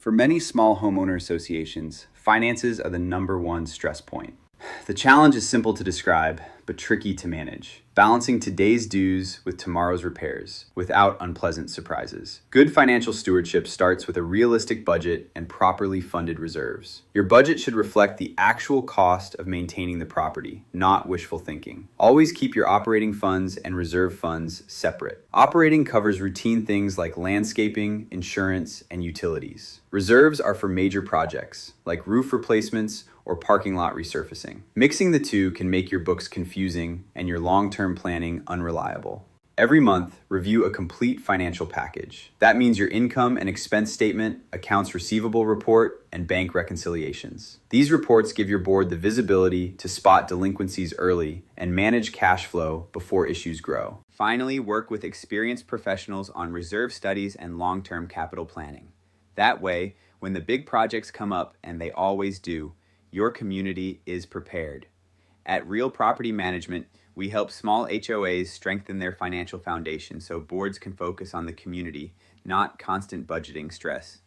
For many small homeowner associations, finances are the #1 stress point. The challenge is simple to describe, but tricky to manage. Balancing today's dues with tomorrow's repairs, without unpleasant surprises. Good financial stewardship starts with a realistic budget and properly funded reserves. Your budget should reflect the actual cost of maintaining the property, not wishful thinking. Always keep your operating funds and reserve funds separate. Operating covers routine things like landscaping, insurance, and utilities. Reserves are for major projects, like roof replacements or parking lot resurfacing. Mixing the two can make your books confusing and your long-term planning unreliable. Every month, review a complete financial package. That means your income and expense statement, accounts receivable report, and bank reconciliations. These reports give your board the visibility to spot delinquencies early and manage cash flow before issues grow. Finally, work with experienced professionals on reserve studies and long-term capital planning. That way, when the big projects come up, and they always do, your community is prepared. At Real Property Management, we help small HOAs strengthen their financial foundation so boards can focus on the community, not constant budgeting stress.